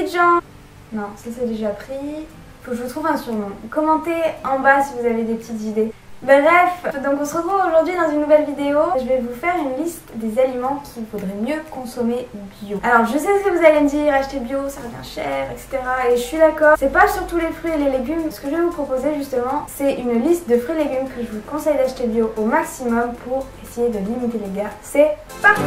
petites gens. Non, ça c'est déjà pris. Faut que je vous trouve un surnom. Commentez en bas si vous avez des petites idées. Bref, donc on se retrouve aujourd'hui dans une nouvelle vidéo. Je vais vous faire une liste des aliments qu'il faudrait mieux consommer bio. Alors je sais ce que vous allez me dire, acheter bio ça revient cher, etc. Et je suis d'accord, c'est pas sur tous les fruits et les légumes. Ce que je vais vous proposer justement, c'est une liste de fruits et légumes que je vous conseille d'acheter bio au maximum pour essayer de limiter les dégâts. C'est parti!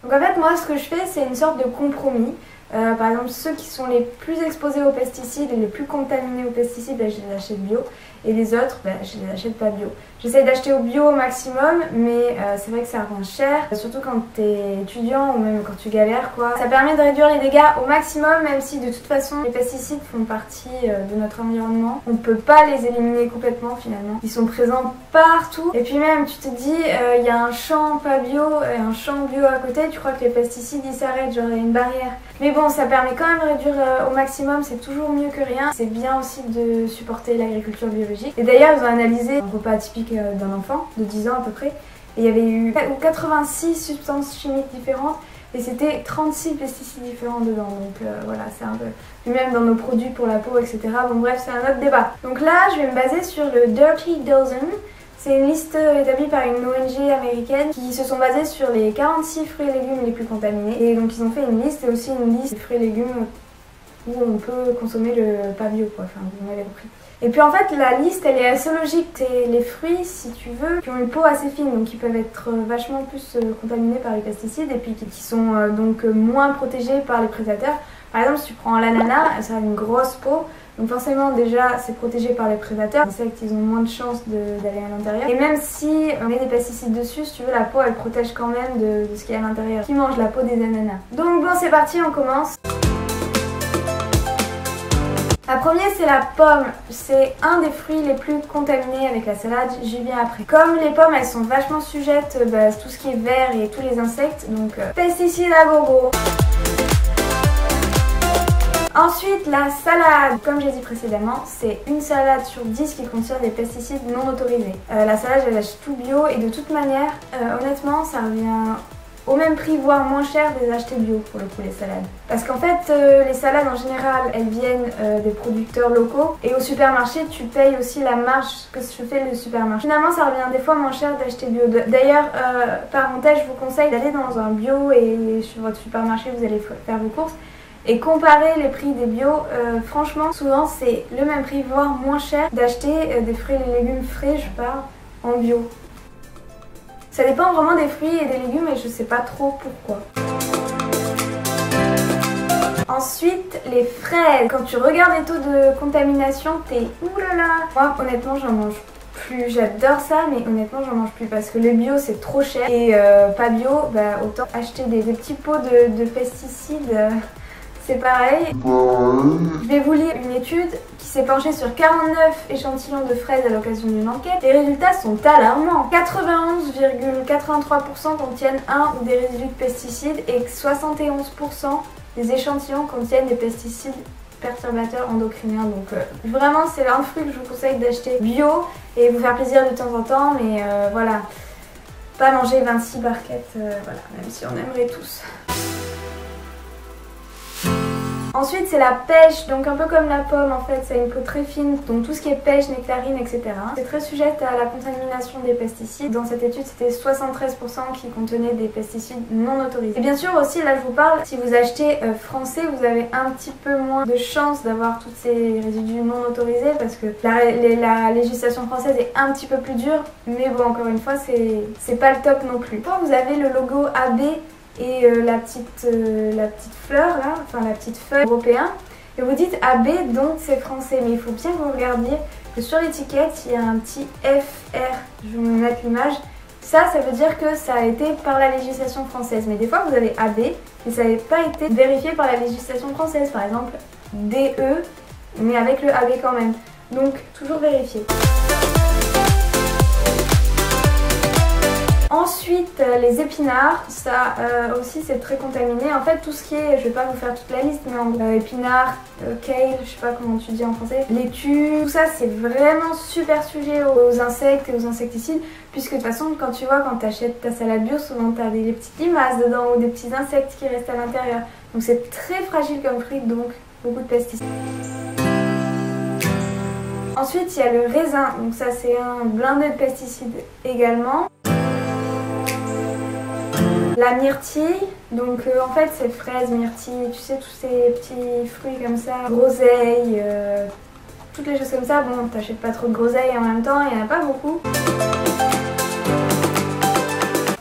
Donc en fait moi ce que je fais c'est une sorte de compromis. Par exemple ceux qui sont les plus exposés aux pesticides et les plus contaminés aux pesticides, je les achète bio. Et les autres, je les achète pas bio. J'essaie d'acheter au bio au maximum, mais c'est vrai que ça revient cher. Surtout quand tu es étudiant ou même quand tu galères quoi. Ça permet de réduire les dégâts au maximum, même si de toute façon les pesticides font partie de notre environnement. On peut pas les éliminer complètement finalement. Ils sont présents partout. Et puis même tu te dis, il y a un champ pas bio et un champ bio à côté, tu crois que les pesticides ils s'arrêtent, genre il y a une barrière. Mais bon, ça permet quand même de réduire au maximum, c'est toujours mieux que rien. C'est bien aussi de supporter l'agriculture biologique. Et d'ailleurs, ils ont analysé un repas typique d'un enfant de 10 ans à peu près. Et il y avait eu 86 substances chimiques différentes et c'était 36 pesticides différents dedans. Donc voilà, c'est un peu... Puis même dans nos produits pour la peau, etc. Bon bref, c'est un autre débat. Donc là, je vais me baser sur le Dirty Dozen. C'est une liste établie par une ONG américaine qui se sont basées sur les 46 fruits et légumes les plus contaminés. Et donc ils ont fait une liste et aussi une liste des fruits et légumes où on peut consommer le pas bio quoi, enfin vous m'avez compris. Et puis en fait la liste elle est assez logique, c'est les fruits si tu veux qui ont une peau assez fine donc qui peuvent être vachement plus contaminés par les pesticides et puis qui sont donc moins protégés par les prédateurs. Par exemple si tu prends l'ananas, ça a une grosse peau. Donc forcément déjà c'est protégé par les prédateurs, les insectes ils ont moins de chances d'aller à l'intérieur. Et même si on met des pesticides dessus, si tu veux la peau elle protège quand même de ce qu'il y a à l'intérieur. Qui mange la peau des ananas? Donc bon c'est parti, on commence. La première c'est la pomme, c'est un des fruits les plus contaminés avec la salade, j'y viens après. Comme les pommes elles sont vachement sujettes à tout ce qui est vert et tous les insectes, donc pesticides à gogo. Ensuite, la salade, comme j'ai dit précédemment, c'est une salade sur 10 qui contient des pesticides non autorisés. La salade, je l'achète tout bio et de toute manière, honnêtement, ça revient au même prix, voire moins cher de les acheter bio pour le coup les salades. Parce qu'en fait, les salades en général, elles viennent des producteurs locaux et au supermarché, tu payes aussi la marge que se fait le supermarché. Finalement, ça revient des fois moins cher d'acheter bio. D'ailleurs, parenthèse, je vous conseille d'aller dans un bio et sur votre supermarché, vous allez faire vos courses. Et comparer les prix des bio, franchement souvent c'est le même prix voire moins cher d'acheter des fruits et des légumes frais, je parle, en bio. Ça dépend vraiment des fruits et des légumes et je sais pas trop pourquoi. Ensuite les fraises, quand tu regardes les taux de contamination t'es oulala. Moi honnêtement j'en mange plus, j'adore ça mais honnêtement j'en mange plus parce que le bio c'est trop cher et pas bio, bah autant acheter des petits pots de pesticides. C'est pareil. Je vais vous lire une étude qui s'est penchée sur 49 échantillons de fraises à l'occasion d'une enquête. Les résultats sont alarmants. 91,83% contiennent un ou des résidus de pesticides et 71% des échantillons contiennent des pesticides perturbateurs endocriniens. Donc vraiment c'est un fruit que je vous conseille d'acheter bio et vous faire plaisir de temps en temps. Mais voilà, pas manger 26 barquettes, voilà, même si on aimerait tous. Ensuite c'est la pêche, donc un peu comme la pomme en fait, ça a une peau très fine, donc tout ce qui est pêche, nectarine, etc. C'est très sujette à la contamination des pesticides. Dans cette étude c'était 73% qui contenaient des pesticides non autorisés. Et bien sûr aussi là je vous parle, si vous achetez français vous avez un petit peu moins de chances d'avoir tous ces résidus non autorisés parce que la législation française est un petit peu plus dure, mais bon encore une fois c'est pas le top non plus. Quand vous avez le logo AB et la petite fleur là, enfin la petite feuille européenne et vous dites AB donc c'est français, mais il faut bien que vous regardiez que sur l'étiquette il y a un petit FR, je vais vous mettre l'image, ça veut dire que ça a été par la législation française, mais des fois vous avez AB mais ça n'a pas été vérifié par la législation française, par exemple DE mais avec le AB quand même, donc toujours vérifier. Ensuite, Ensuite, les épinards, ça aussi c'est très contaminé. En fait, tout ce qui est, je vais pas vous faire toute la liste, mais en gros, épinards, kale, je sais pas comment tu dis en français, laitue, tout ça c'est vraiment super sujet aux insectes et aux insecticides, puisque de toute façon, quand tu vois, quand tu achètes ta salade bio, souvent tu as des petites limaces dedans ou des petits insectes qui restent à l'intérieur. Donc c'est très fragile comme fruit, donc beaucoup de pesticides. Ensuite, il y a le raisin, donc ça c'est un blindé de pesticides également. La myrtille, donc en fait c'est fraises, myrtille, tu sais, tous ces petits fruits comme ça, groseille, toutes les choses comme ça. Bon, t'achètes pas trop de groseille en même temps, il n'y en a pas beaucoup.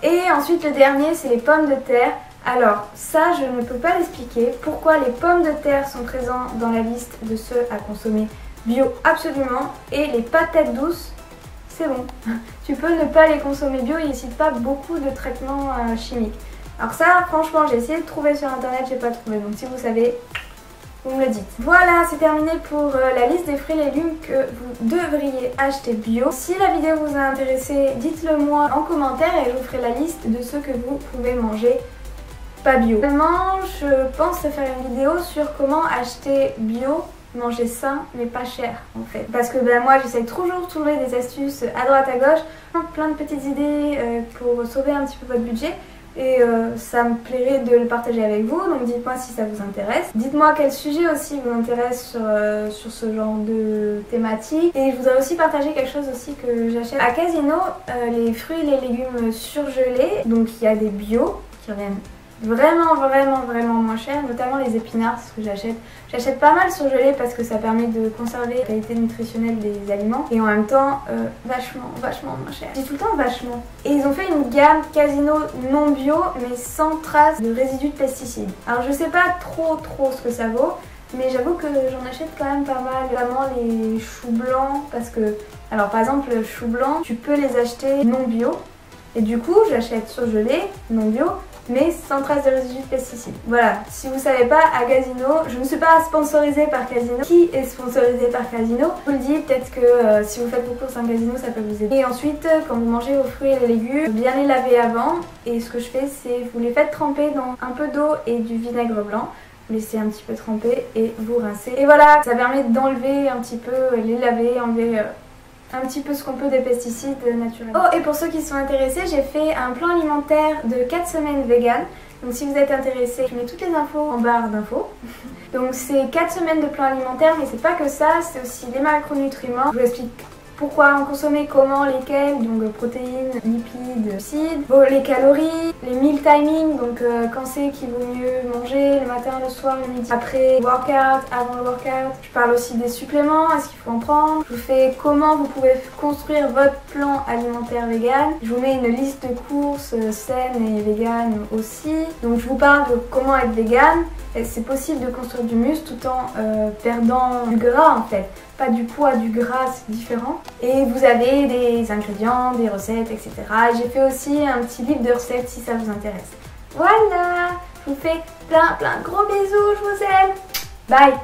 Et ensuite le dernier, c'est les pommes de terre. Alors ça, je ne peux pas l'expliquer, pourquoi les pommes de terre sont présentes dans la liste de ceux à consommer bio absolument, et les patates douces, c'est bon. Tu peux ne pas les consommer bio, ils ne citent pas beaucoup de traitements chimiques. Alors ça, franchement, j'ai essayé de trouver sur internet, j'ai pas trouvé, donc si vous savez, vous me le dites. Voilà, c'est terminé pour la liste des fruits et légumes que vous devriez acheter bio. Si la vidéo vous a intéressé, dites-le moi en commentaire et je vous ferai la liste de ceux que vous pouvez manger pas bio. Vraiment, je pense faire une vidéo sur comment acheter bio, manger sain mais pas cher en fait, parce que moi j'essaie toujours de trouver des astuces à droite à gauche, plein de petites idées pour sauver un petit peu votre budget, et ça me plairait de le partager avec vous, donc dites-moi si ça vous intéresse, dites-moi quel sujet aussi vous intéresse sur ce genre de thématique. Et je voudrais aussi partager quelque chose aussi que j'achète à Casino, les fruits et les légumes surgelés, donc il y a des bio qui reviennent vraiment moins cher, notamment les épinards, c'est ce que j'achète. J'achète pas mal surgelés parce que ça permet de conserver la qualité nutritionnelle des aliments et en même temps vachement moins cher. Je dis tout le temps vachement. Et ils ont fait une gamme Casino non bio mais sans trace de résidus de pesticides. Alors je sais pas trop ce que ça vaut, mais j'avoue que j'en achète quand même pas mal, notamment les choux blancs, parce que, alors par exemple le chou blanc, tu peux les acheter non bio et du coup j'achète surgelés non bio mais sans trace de résidus de pesticides. Voilà, si vous savez pas, à Casino, je ne suis pas sponsorisée par Casino. Qui est sponsorisé par Casino? Je vous le dis, peut-être que si vous faites vos courses en Casino, ça peut vous aider. Et ensuite, quand vous mangez vos fruits et les légumes, bien les laver avant. Et ce que je fais, c'est vous les faites tremper dans un peu d'eau et du vinaigre blanc. Vous laissez un petit peu tremper et vous rincez. Et voilà, ça permet d'enlever un petit peu, les laver, enlever un petit peu ce qu'on peut des pesticides naturels. Oh, et pour ceux qui sont intéressés, j'ai fait un plan alimentaire de 4 semaines vegan. Donc si vous êtes intéressés, je mets toutes les infos en barre d'infos. Donc c'est 4 semaines de plan alimentaire, mais c'est pas que ça, c'est aussi les macronutriments. Je vous explique pourquoi en consommer, comment, lesquels, donc protéines, lipides, glucides, les calories, les meal timing, donc quand c'est qu'il vaut mieux manger, le matin, le soir, le midi, après le workout, avant le workout. Je parle aussi des suppléments, est-ce qu'il faut en prendre. Je vous fais comment vous pouvez construire votre plan alimentaire vegan. Je vous mets une liste de courses saines et véganes aussi. Donc je vous parle de comment être vegan. C'est possible de construire du muscle tout en perdant du gras en fait. Pas du poids, du gras, c'est différent. Et vous avez des ingrédients, des recettes, etc. J'ai fait aussi un petit livre de recettes si ça vous intéresse. Voilà, je vous fais plein de gros bisous, je vous aime. Bye.